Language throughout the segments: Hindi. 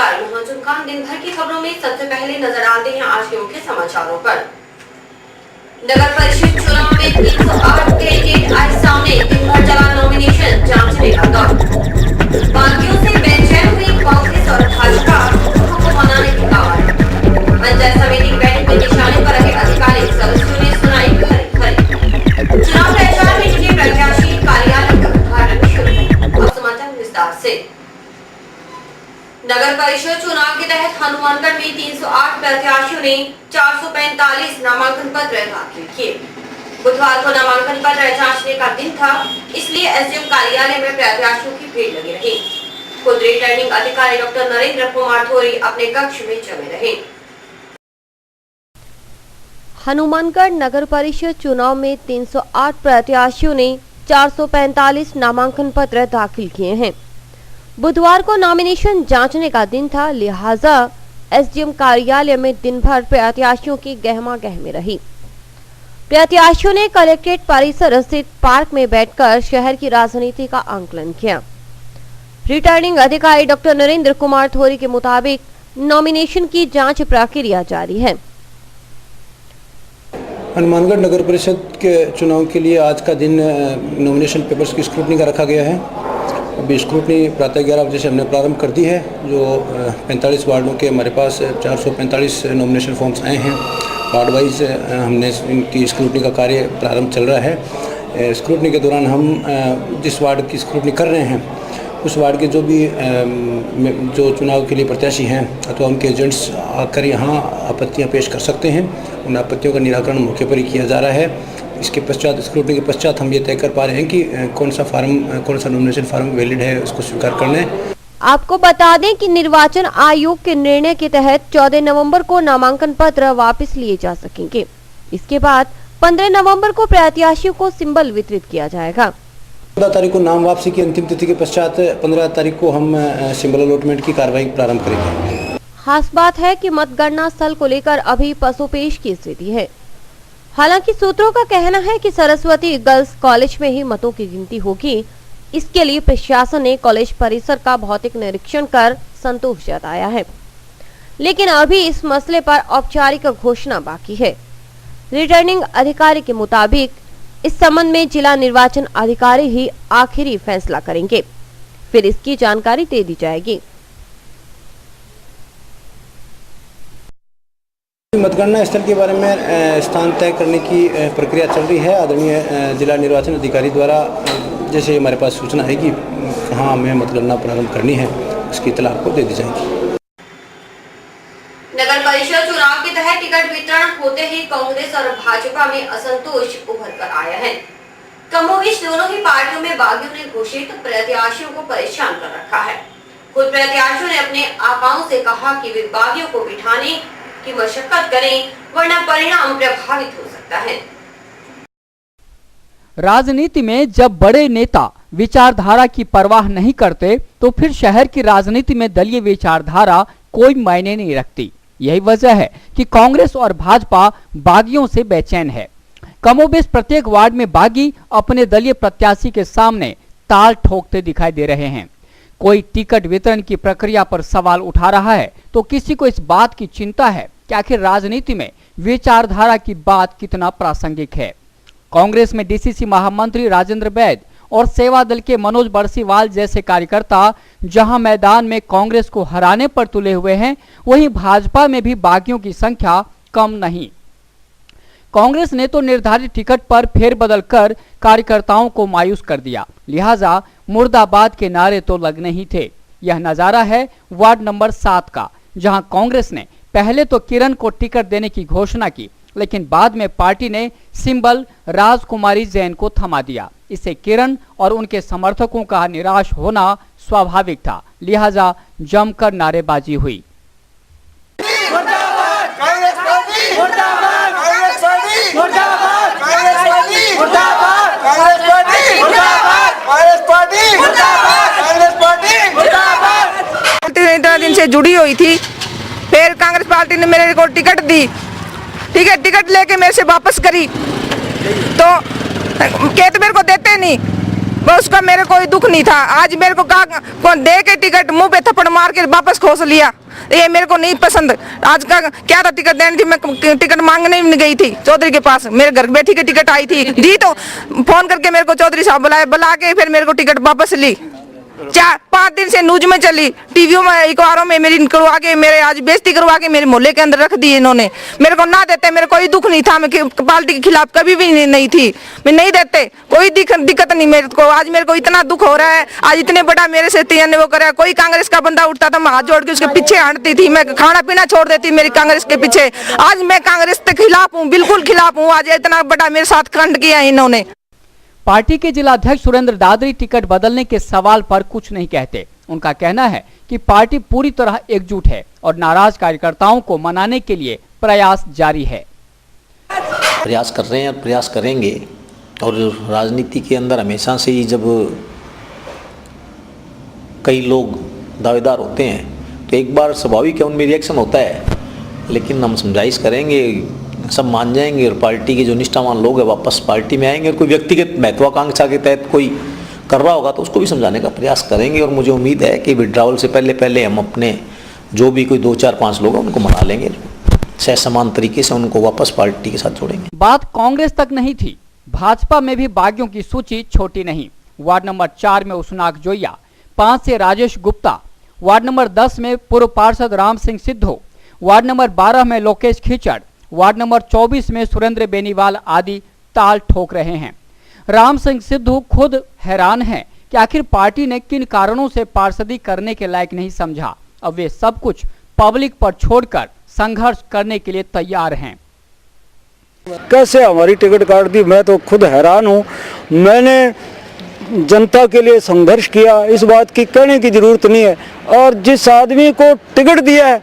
नमस्कार, महजूम खान दिन भर की खबरों में सबसे पहले नजर आते हैं आज के मुख्य समाचारों पर। नगर परिषद चुनाव में 308 कैंडिडेट आज सामने, दिन भर चला नॉमिनेशन जांचने का दौर। बागियों से बेचैन हुई कांग्रेस और भाजपा को मनाने की कवायद। पंचायत समिति की बैठक में निशाने पर रहे अधिकारी, सदस्यों ने सुनाई खरी। चुनाव प्रचार में जुटे प्रत्याशी कार्यालय का उद्घाटन शुरू। अब समाचार विस्तार से। नगर परिषद चुनाव के तहत हनुमानगढ़ में 308 प्रत्याशियों ने 445 नामांकन पत्र दाखिल किए। बुधवार को नामांकन पत्र जांचने का दिन था, इसलिए एसडीएम कार्यालय में प्रत्याशियों की भीड़ लगी रही। खुद रिटर्निंग अधिकारी डॉक्टर नरेंद्र कुमार थोरी अपने कक्ष में जमे रहे। हनुमानगढ़ नगर परिषद चुनाव में 308 प्रत्याशियों ने 445 नामांकन पत्र दाखिल किए हैं। बुधवार को नॉमिनेशन जांचने का दिन था, लिहाजा एसडीएम कार्यालय में दिन भर प्रत्याशियों की गहमागहमी रही। प्रत्याशियों ने कलेक्ट्रेट परिसर स्थित पार्क में बैठकर शहर की राजनीति का आंकलन किया। रिटर्निंग अधिकारी डॉक्टर नरेंद्र कुमार थोरी के मुताबिक नॉमिनेशन की जांच प्रक्रिया जारी है। हनुमानगढ़ नगर परिषद के चुनाव के लिए आज का दिन नॉमिनेशन पेपर्स की स्क्रूटनी का रखा गया है। अभी स्क्रूटनी प्रातः 11 बजे से हमने प्रारंभ कर दी है। जो 45 वार्डों के हमारे पास 445 नॉमिनेशन फॉर्म्स आए हैं। वार्ड वाइज हमने इनकी स्क्रूटनी का कार्य प्रारंभ चल रहा है। स्क्रूटनी के दौरान हम जिस वार्ड की स्क्रूटनी कर रहे हैं उस वार्ड के जो भी जो चुनाव के लिए प्रत्याशी हैं अथवा उनके एजेंट्स आकर यहाँ आपत्तियाँ पेश कर सकते हैं। उन आपत्तियों का निराकरण मौके पर ही किया जा रहा है। इसके पश्चात स्क्रूटनी के पश्चात हम ये तय कर पा रहे हैं कि कौन सा नॉमिनेशन फार्म वैलिड है, उसको स्वीकार करना है। आपको बता दें कि निर्वाचन आयोग के निर्णय के तहत 14 नवंबर को नामांकन पत्र वापस लिए जा सकेंगे। इसके बाद 15 नवंबर को प्रत्याशियों को सिंबल वितरित किया जाएगा। 14 तारीख को नाम वापसी की अंतिम तिथि के पश्चात 15 तारीख को हम सिंबल अलॉटमेंट की कार्रवाई प्रारंभ करेंगे। खास बात है कि मतगणना स्थल को लेकर अभी पसोपेश की स्थिति है। हालांकि सूत्रों का कहना है कि सरस्वती गर्ल्स कॉलेज में ही मतों की गिनती होगी। इसके लिए प्रशासन ने कॉलेज परिसर का भौतिक निरीक्षण कर संतोष जताया है, लेकिन अभी इस मसले पर औपचारिक घोषणा बाकी है। रिटर्निंग अधिकारी के मुताबिक इस संबंध में जिला निर्वाचन अधिकारी ही आखिरी फैसला करेंगे, फिर इसकी जानकारी दे दी जाएगी। मतगणना स्थल के बारे में स्थान तय करने की प्रक्रिया चल रही है। आदरणीय जिला निर्वाचन अधिकारी द्वारा जैसे हमारे पास सूचना है कि कहाँ हमें मतगणना प्रारंभ करनी है, उसकी इत्तला आपको दे दी जाएगी। नगर परिषद चुनाव के तहत टिकट वितरण होते ही कांग्रेस और भाजपा में असंतोष उभर कर आया है। कमोबेश दोनों ही पार्टियों में बागियों ने घोषित प्रत्याशियों को परेशान कर रखा है। खुद प्रत्याशियों ने अपने आकाओं से कहा कि वे बागियों को बिठाने की मशक्कत करें, वरना परिणाम प्रभावित हो सकता है। राजनीति में जब बड़े नेता विचारधारा की परवाह नहीं करते तो फिर शहर की राजनीति में दलीय विचारधारा कोई मायने नहीं रखती। यही वजह है कि कांग्रेस और भाजपा बागियों से बेचैन है। कमोबेश प्रत्येक वार्ड में बागी अपने दलीय प्रत्याशी के सामने ताल ठोकते दिखाई दे रहे हैं। कोई टिकट वितरण की प्रक्रिया पर सवाल उठा रहा है तो किसी को इस बात की चिंता है कि आखिर राजनीति में विचारधारा की बात कितना प्रासंगिक है। कांग्रेस में डीसीसी महामंत्री राजेंद्र बैद और सेवा दल के मनोज बरसीवाल जैसे कार्यकर्ता जहां मैदान में कांग्रेस को हराने पर तुले हुए हैं, वहीं भाजपा में भी बागियों की संख्या कम नहीं। कांग्रेस ने तो निर्धारित टिकट पर फेरबदल कर कार्यकर्ताओं को मायूस कर दिया, लिहाजा मुर्दाबाद के नारे तो लगने ही थे। यह नजारा है वार्ड नंबर 7 का, जहां कांग्रेस ने पहले तो किरण को टिकट देने की घोषणा की, लेकिन बाद में पार्टी ने सिंबल राजकुमारी जैन को थमा दिया। इससे किरण और उनके समर्थकों का निराश होना स्वाभाविक था, लिहाजा जमकर नारेबाजी हुई। इतना दिन से जुड़ी हुई थी, फिर कांग्रेस पार्टी ने मेरे को टिकट दी। टिकट लेके मेरे से वापस करी तो कहते मेरे को देते नहीं, वो उसका मेरे कोई दुख नहीं था। आज मेरे को कहा दे के टिकट मुंह पे थप्पड़ मार के वापस खोस लिया। ये मेरे को नहीं पसंद। आज का क्या था, टिकट देनी थी, मैं टिकट मांगने नहीं गई थी चौधरी के पास, मेरे घर बैठी के टिकट आई थी, दी तो फोन करके मेरे को चौधरी साहब बुला के फिर मेरे को टिकट वापस ली। 4-5 दिन से न्यूज में चली, टीवियों में, अखबारों में मेरी करवा के, मेरे आज बेइज्जती करवा के मेरे मोहल्ले के अंदर रख दी इन्होंने। मेरे को ना देते मेरे कोई दुख नहीं था, मैं पार्टी के खिलाफ कभी भी नहीं थी, मैं नहीं देते कोई दिक्कत नहीं मेरे को। आज मेरे को इतना दुख हो रहा है, आज इतने बड़ा मेरे से ने वो करा। कोई कांग्रेस का बंदा उठता था, मैं हाथ जोड़ के उसके पीछे हटती थी, मैं खाना पीना छोड़ देती मेरी कांग्रेस के पीछे। आज मैं कांग्रेस के खिलाफ हूँ, बिल्कुल खिलाफ हूँ। आज इतना बड़ा मेरे साथ कांड किया इन्होंने। पार्टी के जिला अध्यक्ष सुरेंद्र दादरी टिकट बदलने के सवाल पर कुछ नहीं कहते। उनका कहना है कि पार्टी पूरी तरह एकजुट है और नाराज कार्यकर्ताओं को मनाने के लिए प्रयास जारी है। प्रयास कर रहे हैं और प्रयास करेंगे। और राजनीति के अंदर हमेशा से ही जब कई लोग दावेदार होते हैं तो एक बार स्वाभाविक है उनमें रिएक्शन होता है, लेकिन हम समझाइश करेंगे, सब मान जाएंगे और पार्टी के जो निष्ठावान लोग हैं वापस पार्टी में आएंगे। और कोई व्यक्तिगत महत्वाकांक्षा के तहत कोई कर रहा होगा तो उसको भी समझाने का प्रयास करेंगे। और मुझे उम्मीद है कि विड्रॉवल से पहले हम अपने जो भी कोई 2-4-5 लोग हैं उनको मना लेंगे, समान तरीके से उनको वापस पार्टी के साथ जोड़ेंगे। बात कांग्रेस तक नहीं थी, भाजपा में भी बागियों की सूची छोटी नहीं। वार्ड नंबर 4 में उसनाक जोइया, 5 से राजेश गुप्ता, वार्ड नंबर 10 में पूर्व पार्षद राम सिंह सिद्धू, वार्ड नंबर 12 में लोकेश खिचड़, वार्ड नंबर 24 में सुरेंद्र बेनीवाल आदि ताल ठोक रहे हैं। राम सिंह सिद्धू खुद हैरान हैं कि आखिर पार्टी ने किन कारणों से पार्षदी करने के लायक नहीं समझा। अब वे सब कुछ पब्लिक पर छोड़कर संघर्ष करने के लिए तैयार हैं। कैसे हमारी टिकट काट दी, मैं तो खुद हैरान हूँ। मैंने जनता के लिए संघर्ष किया, इस बात की कहने की जरूरत नहीं है। और जिस आदमी को टिकट दिया है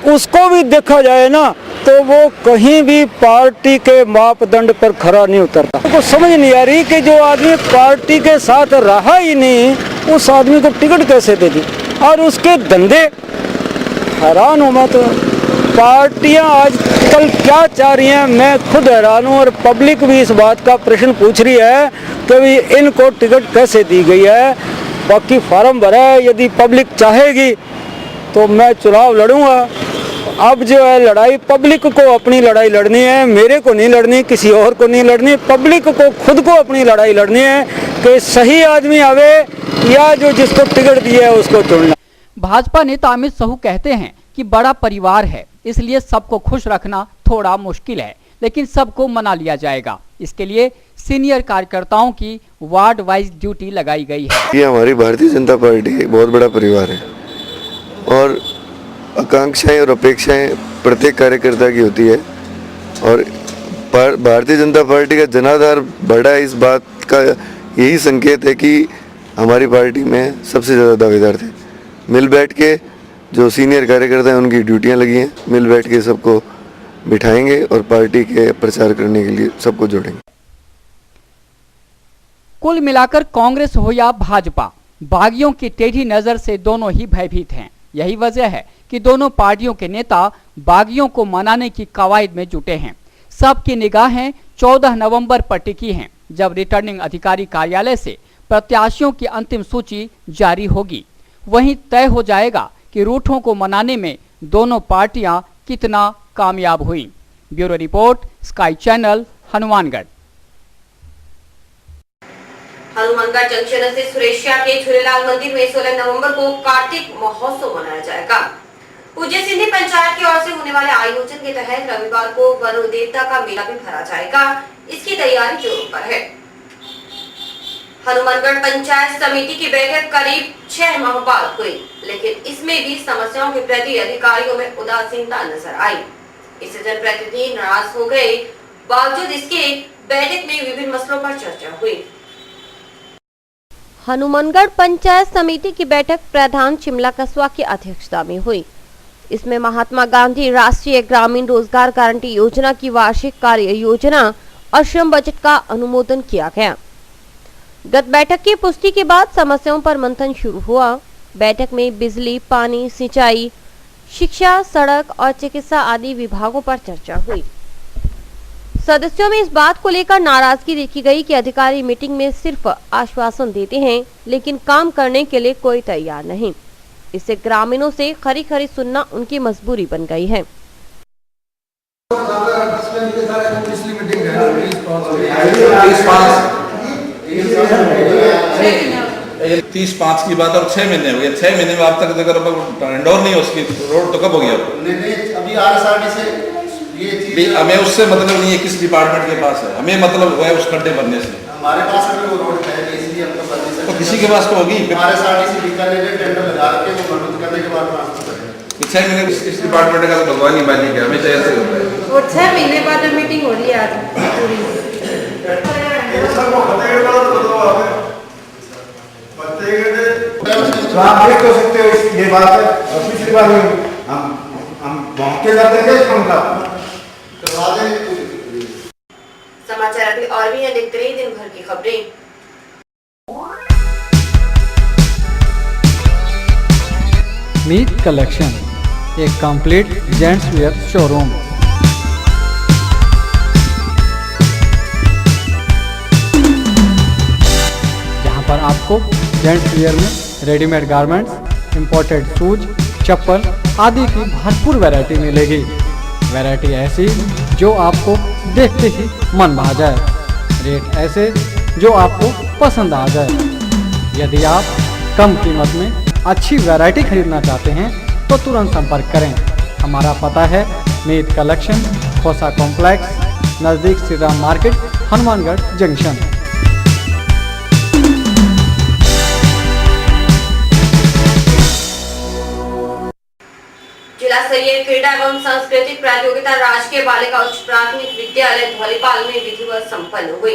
उसको भी देखा जाए ना तो वो कहीं भी पार्टी के मापदंड पर खरा नहीं उतरता। तो समझ नहीं आ रही कि जो आदमी पार्टी के साथ रहा ही नहीं उस आदमी को टिकट कैसे दे दी। और उसके धंधे, हैरान हूँ मैं तो। पार्टियां आजकल क्या चाह रही हैं, मैं खुद हैरान हूँ। और पब्लिक भी इस बात का प्रश्न पूछ रही है कि भी इनको टिकट कैसे दी गई है। बाकी फार्म भरा है, यदि पब्लिक चाहेगी तो मैं चुनाव लड़ूंगा। अब जो है लड़ाई पब्लिक को अपनी लड़ाई लड़नी है, मेरे को नहीं लड़नी, किसी और को नहीं लड़नी। पब्लिक को खुद को अपनी लड़ाई लड़नी है कि सही आदमी आवे या जो जिसको टिकट दिया है उसको चुनना। भाजपा नेता अमित साहू कहते हैं कि बड़ा परिवार है, इसलिए सबको खुश रखना थोड़ा मुश्किल है, लेकिन सबको मना लिया जाएगा। इसके लिए सीनियर कार्यकर्ताओं की वार्ड वाइज ड्यूटी लगाई गई है। ये हमारी भारतीय जनता पार्टी बहुत बड़ा परिवार है और आकांक्षाएं और अपेक्षाएं प्रत्येक कार्यकर्ता की होती है। और भारतीय जनता पार्टी का जनाधार बढ़ा है, इस बात का यही संकेत है कि हमारी पार्टी में सबसे ज़्यादा दावेदार थे। मिल बैठ के जो सीनियर कार्यकर्ता हैं उनकी ड्यूटियां लगी हैं, मिल बैठ के सबको बिठाएंगे और पार्टी के प्रचार करने के लिए सबको जोड़ेंगे। कुल मिलाकर कांग्रेस हो या भाजपा, बागियों की टेढ़ी नजर से दोनों ही भयभीत हैं। यही वजह है कि दोनों पार्टियों के नेता बागियों को मनाने की कवायद में जुटे हैं। सबकी निगाहें 14 नवंबर पर टिकी हैं, जब रिटर्निंग अधिकारी कार्यालय से प्रत्याशियों की अंतिम सूची जारी होगी। वहीं तय हो जाएगा कि रूठों को मनाने में दोनों पार्टियां कितना कामयाब हुई। Bureau report, sky channel, Hanumangarh. Hanumangarh junction स्थित सुरेशिया के झूलेलाल मंदिर में 16 नवंबर को कार्तिक महोत्सव मनाया जाएगा। पूज्य सिंधी पंचायत की ओर से होने वाले आयोजन के तहत रविवार को वरुण देवता का मेला भी भरा जाएगा। इसकी तैयारी जोरों पर है। हनुमानगढ़ पंचायत समिति की बैठक करीब 6 माह बाद हुई, लेकिन इसमें भी समस्याओं के प्रति अधिकारियों में उदासीनता नजर आई। इससे जनप्रतिनिधि नाराज हो गए। बावजूद इसके बैठक में विभिन्न मसलों पर चर्चा हुई। हनुमानगढ़ पंचायत समिति की बैठक प्रधान चिमला कस्वा की अध्यक्षता में हुई। इसमें महात्मा गांधी राष्ट्रीय ग्रामीण रोजगार गारंटी योजना की वार्षिक कार्य योजना और श्रम बजट का अनुमोदन किया गया। गत बैठक की पुष्टि के बाद समस्याओं पर मंथन शुरू हुआ। बैठक में बिजली, पानी, सिंचाई, शिक्षा, सड़क और चिकित्सा आदि विभागों पर चर्चा हुई। सदस्यों में इस बात को लेकर नाराजगी देखी गई कि अधिकारी मीटिंग में सिर्फ आश्वासन देते हैं लेकिन काम करने के लिए कोई तैयार नहीं। इससे ग्रामीणों से खरी खरी सुनना उनकी मजबूरी बन गई है। 30/5 की बात और 6 महीने हो गए। 6 महीने में अब तक अगर इंडोर नहीं हो उसकी रोड तो कब हो गया? अभी RSRD से ये चीज हमें उससे मतलब नहीं है किस डिपार्टमेंट के पास है, हमें मतलब हुआ है उस खड्डे भरने से। हमारे पास अभी वो रोड है इसलिए हम तो बन नहीं सकते। तो किसी के पास तो होगी। RSRD से बीकानेर टेंडर लगा के वो मजबूत करने के बाद ट्रांसफर करेंगे। 6 महीने इस डिपार्टमेंट का तो भगवान ही मालिक है, हमेशा ऐसे होता है। वो 6 महीने बाद मीटिंग हो रही है आज पूरी। तो आप देख तो सकते हो ये बात है। और पिछली बार हम मौके जाते थे करवा दें। समाचार अभी और भी हैं, देखते रहिए दिन भर की खबरें। मीत कलेक्शन, एक कंप्लीट जेंट्स वियर शोरूम। जहां पर आपको जेंट्स वियर में रेडीमेड गारमेंट्स, इंपोर्टेड शूज, चप्पल आदि की भरपूर वैरायटी मिलेगी। वैरायटी ऐसी जो आपको देखते ही मन भा जाए, रेट ऐसे जो आपको पसंद आ जाए। यदि आप कम कीमत में अच्छी वैरायटी खरीदना चाहते हैं तो तुरंत संपर्क करें। हमारा पता है मीत कलेक्शन, खोसा कॉम्प्लेक्स, नज़दीक श्री राम मार्केट, हनुमानगढ़ जंक्शन। जिला स्तरीय क्रीड़ा एवं सांस्कृतिक प्रतियोगिता राजकीय बालिका उच्च प्राथमिक विद्यालय धौलीपाल में विधिवत संपन्न हुई।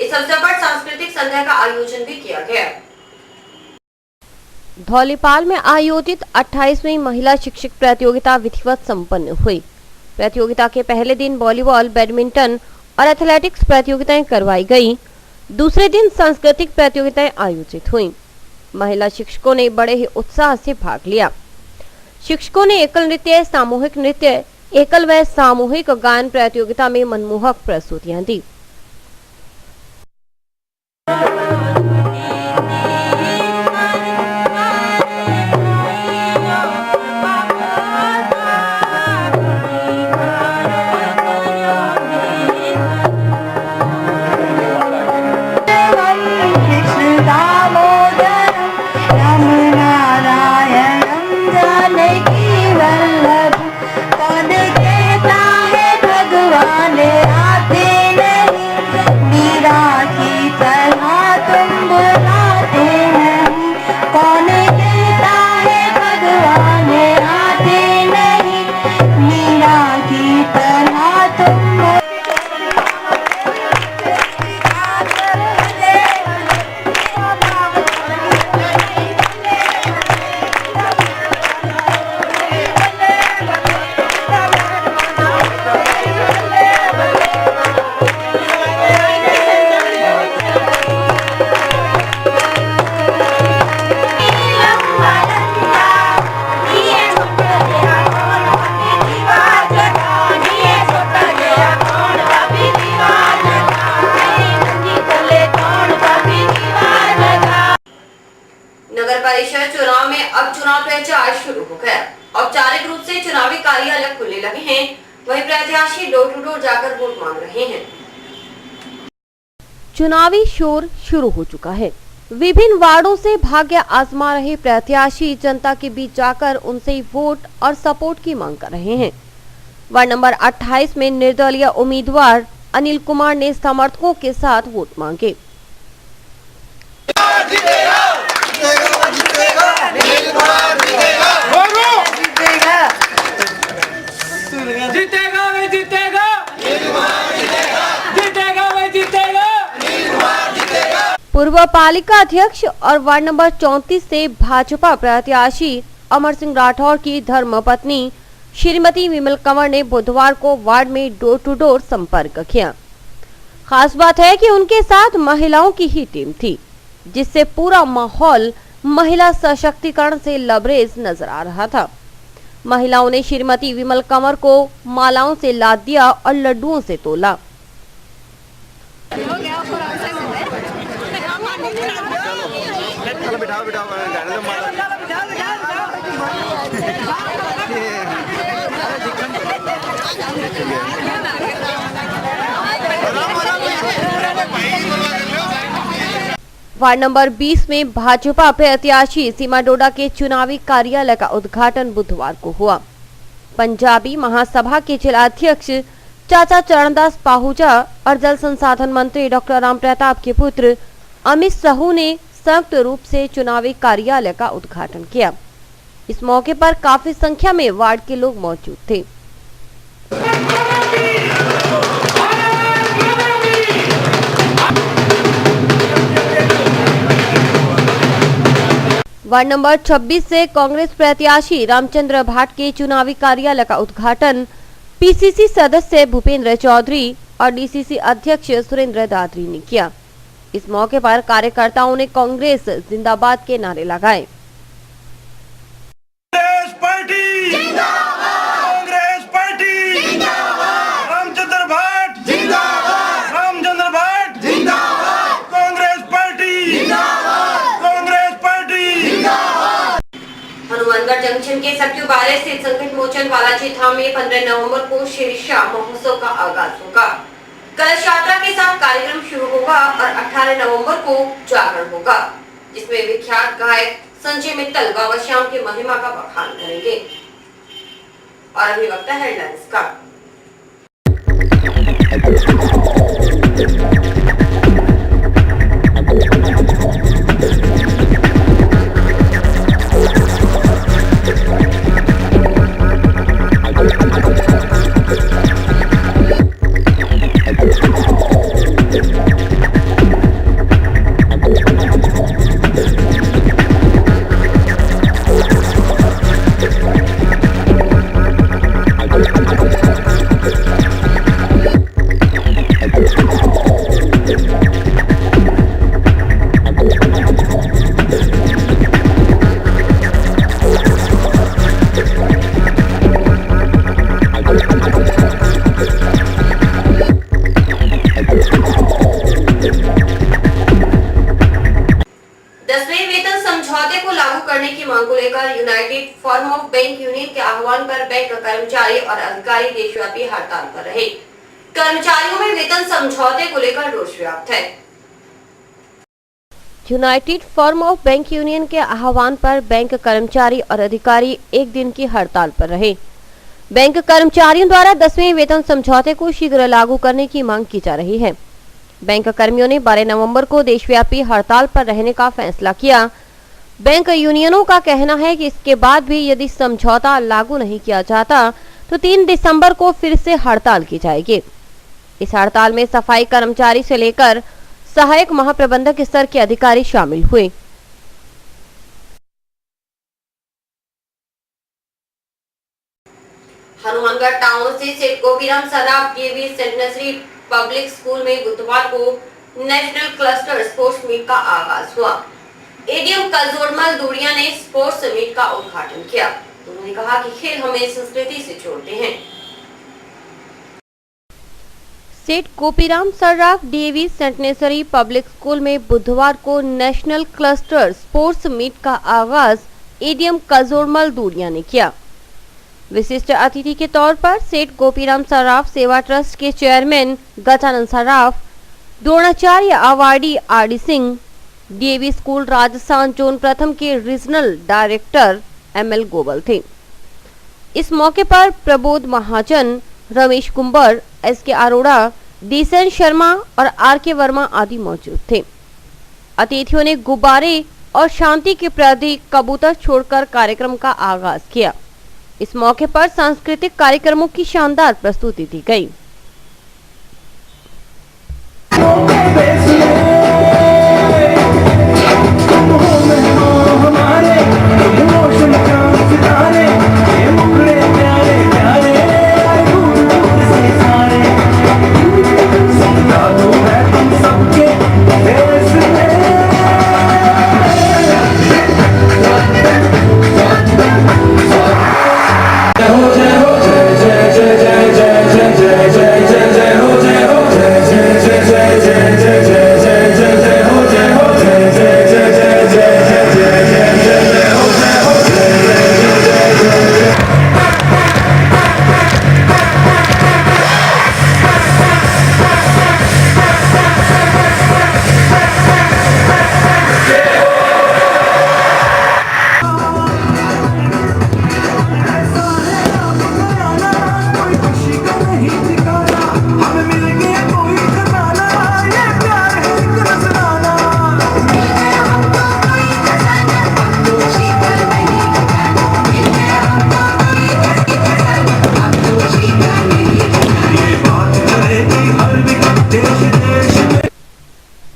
इस अवसर पर सांस्कृतिक संध्या का आयोजन भी किया गया। धौलीपाल में आयोजित 28वीं महिला शिक्षक प्रतियोगिता विधिवत संपन्न हुई। प्रतियोगिता के पहले दिन वॉलीबॉल, बैडमिंटन और एथलेटिक्स प्रतियोगिताएं करवाई गई। दूसरे दिन सांस्कृतिक प्रतियोगिताएं आयोजित हुई। महिला शिक्षकों ने बड़े ही उत्साह से भाग लिया। शिक्षकों ने एकल नृत्य, सामूहिक नृत्य, एकल व सामूहिक गायन प्रतियोगिता में मनमोहक प्रस्तुतियां दी। चुनाव में अब चुनाव प्रचार शुरू हो गया। औपचारिक रूप से चुनावी कार्यालय खुलने लगे हैं, वहीं प्रत्याशी डोर टू डोर जाकर वोट मांग रहे हैं। चुनावी शोर शुरू हो चुका है। विभिन्न वार्डों से भाग्य आजमा रहे प्रत्याशी जनता के बीच जाकर उनसे वोट और सपोर्ट की मांग कर रहे हैं। वार्ड नंबर 28 में निर्दलीय उम्मीदवार अनिल कुमार ने समर्थकों के साथ वोट मांगे। पूर्व पालिका अध्यक्ष और वार्ड नंबर 34 से भाजपा प्रत्याशी अमर सिंह राठौर की धर्मपत्नी श्रीमती विमल कंवर ने बुधवार को वार्ड में डोर टू डोर संपर्क किया। खास बात है कि उनके साथ महिलाओं की ही टीम थी, जिससे पूरा माहौल महिला सशक्तिकरण से लबरेज नजर आ रहा था। महिलाओं ने श्रीमती विमल कंवर को मालाओं से लाद दिया और लड्डुओं से तोला। वार्ड नंबर 20 में भाजपा प्रत्याशी सीमा डोडा के चुनावी कार्यालय का उद्घाटन बुधवार को हुआ। पंजाबी महासभा के जिलाध्यक्ष चाचा चरणदास पाहूजा और जल संसाधन मंत्री डॉक्टर राम प्रताप के पुत्र अमित साहू ने संयुक्त रूप से चुनावी कार्यालय का उद्घाटन किया। इस मौके पर काफी संख्या में वार्ड के लोग मौजूद थे। वार्ड नंबर 26 से कांग्रेस प्रत्याशी रामचंद्र भाट के चुनावी कार्यालय का उद्घाटन पीसीसी सदस्य भूपेंद्र चौधरी और डीसीसी अध्यक्ष सुरेंद्र दादरी ने किया। इस मौके पर कार्यकर्ताओं ने कांग्रेस जिंदाबाद के नारे लगाए। कांग्रेस पार्टी जिंदाबाद, कांग्रेस पार्टी जिंदाबाद, रामचंद्र भाट जिंदाबाद, रामचंद्र भाट जिंदाबाद, कांग्रेस पार्टी जिंदाबाद, कांग्रेस पार्टी जिंदाबाद। हनुमानगढ़ जंक्शन के सबक्यू बारे स्थित संकट मोचन बालाजी धाम में 15 नवंबर को शीर्षा महोत्सव का आगाज होगा। कलश यात्रा के साथ कार्यक्रम शुरू होगा और 18 नवंबर को जागरण होगा, जिसमें विख्यात गायक संजय मित्तल बाबा श्याम की महिमा का बखान करेंगे। और अभी वक्त है हेडलाइंस का। United form of bank union के आह्वान पर बैंक कर्मचारी और अधिकारी देशव्यापी हड़ताल पर रहे। कर्मचारियों में वेतन समझौते को लेकर रोष व्याप्त है। United form of bank union के आह्वान पर बैंक कर्मचारी और अधिकारी एक दिन की हड़ताल पर रहे। बैंक कर्मचारियों द्वारा 10वें वेतन समझौते को शीघ्र लागू करने की मांग की जा रही है। बैंक कर्मियों ने 12 नवंबर को देशव्यापी हड़ताल पर रहने का फैसला किया। बैंक यूनियनों का कहना है कि इसके बाद भी यदि समझौता लागू नहीं किया जाता तो 3 दिसंबर को फिर से हड़ताल की जाएगी। इस हड़ताल में सफाई कर्मचारी से लेकर सहायक महाप्रबंधक स्तर के अधिकारी शामिल हुए। हनुमानगढ़ टाउन से Seth Gopiram Saraf DAV centenary public school में बुधवार को नेशनल क्लस्टर स्पोर्ट्स मीट का आगाज हुआ। एडीएम कजोड़मल दूरिया ने स्पोर्ट्स मीट का उद्घाटन किया। उन्होंने कहा कि खेल हमें संस्कृति से जोड़ते हैं। Seth Gopiram Sarraf DAV centenary public school में बुधवार को नेशनल क्लस्टर स्पोर्ट्स मीट का आगाज एडीएम कजोड़मल दूरिया ने किया। विशिष्ट अतिथि के तौर पर सेठ गोपीराम सर्राफ सेवा ट्रस्ट के chairman Gajanan Sarraf, Dronacharya awardee RD Singh, DAV school Rajasthan zone प्रथम के रीजनल डायरेक्टर एमएल गोबल थे। इस मौके पर प्रबोध महाजन, रमेश कुंबर, एसके अरोड़ा, डीसेन शर्मा और आरके वर्मा आदि मौजूद थे। अतिथियों ने गुब्बारे और शांति के प्रतीक कबूतर छोड़कर कार्यक्रम का आगाज किया। इस मौके पर सांस्कृतिक कार्यक्रमों की शानदार प्रस्तुति दी गई। जय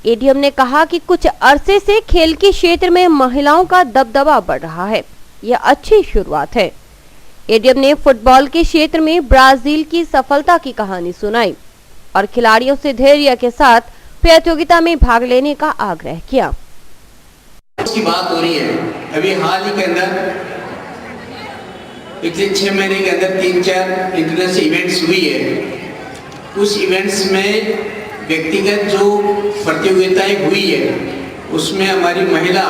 एडीएम ने कहा कि कुछ अरसे से खेल के क्षेत्र में महिलाओं का दबदबा बढ़ रहा है, यह अच्छी शुरुआत है। एडीएम ने फुटबॉल के क्षेत्र में ब्राजील की सफलता की कहानी सुनाई और खिलाड़ियों से धैर्य के साथ प्रतियोगिता में भाग लेने का आग्रह किया। उसकी बात हो रही है, अभी हाल ही के अंदर पिछले 6 महीने के अंदर 3-4 इंटरनेशनल इवेंट्स हुई है। उस इवेंट्स में व्यक्तिगत जो प्रतियोगिताएं हुई है उसमें हमारी महिला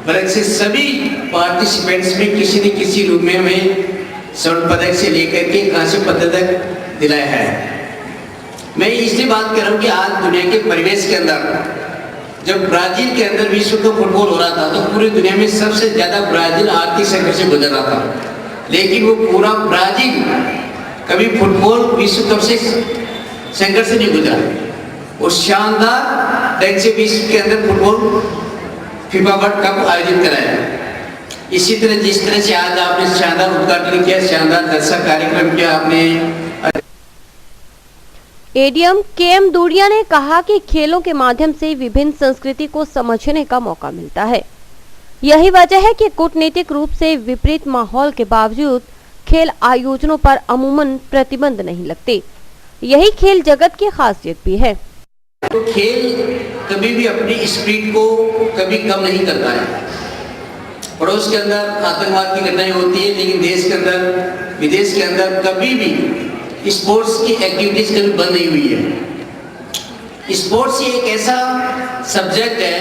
वर्ग से सभी पार्टिसिपेंट्स में किसी न किसी रूप में हमें स्वर्ण पदक से लेकर के कांस्य पदक तक दिलाया है। मैं इसलिए बात कर रहा हूँ कि आज दुनिया के परिवेश के अंदर जब ब्राजील के अंदर विश्व कप फुटबॉल हो रहा था तो पूरी दुनिया में सबसे ज्यादा ब्राजील आर्थिक संकट से गुजर रहा था, लेकिन वो पूरा ब्राजील कभी फुटबॉल विश्व कप से संकट से नहीं गुजरा। और शानदार ढंग से विश्व के अंदर फुटबॉल फीफा वर्ल्ड कप आयोजित कराया। इसी तरह जिस तरह से आज आपने शानदार उद्घाटन किया, शानदार दर्शक कार्यक्रम किया आपने। एडीएम केएम दूरिया ने कहा कि खेलों के माध्यम से विभिन्न संस्कृति को समझने का मौका मिलता है। यही वजह है कि कूटनीतिक रूप से विपरीत माहौल के बावजूद खेल आयोजनों पर अमूमन प्रतिबंध नहीं लगते। यही खेल जगत की खासियत भी है। तो खेल कभी भी अपनी स्पीड को कभी कम नहीं करता है। पड़ोस के अंदर आतंकवाद की घटनाएं होती है, लेकिन देश के अंदर विदेश के अंदर कभी भी स्पोर्ट्स की एक्टिविटीज कभी बंद नहीं हुई है। स्पोर्ट्स एक ऐसा सब्जेक्ट है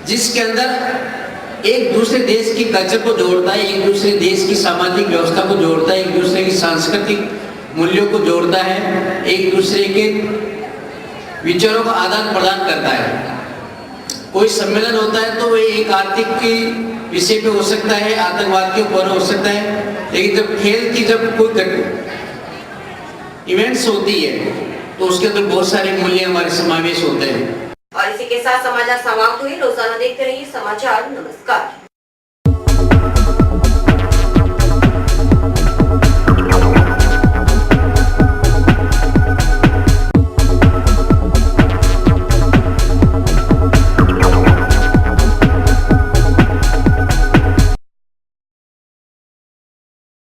जिसके अंदर एक दूसरे देश की कल्चर को जोड़ता है, एक दूसरे देश की सामाजिक व्यवस्था को जोड़ता है, एक दूसरे की सांस्कृतिक मूल्यों को जोड़ता है, एक दूसरे के विचारों का आदान प्रदान करता है। कोई सम्मेलन होता है तो वो एक आर्थिक के विषय पे हो सकता है, आतंकवाद के ऊपर हो सकता है, लेकिन जब खेल की जब कोई इवेंट्स होती है तो उसके अंदर बहुत सारे मूल्य हमारे समावेश होते हैं। और इसी के साथ समाचार समाप्त हुए। रोजाना देखते रहिए समाचार। नमस्कार।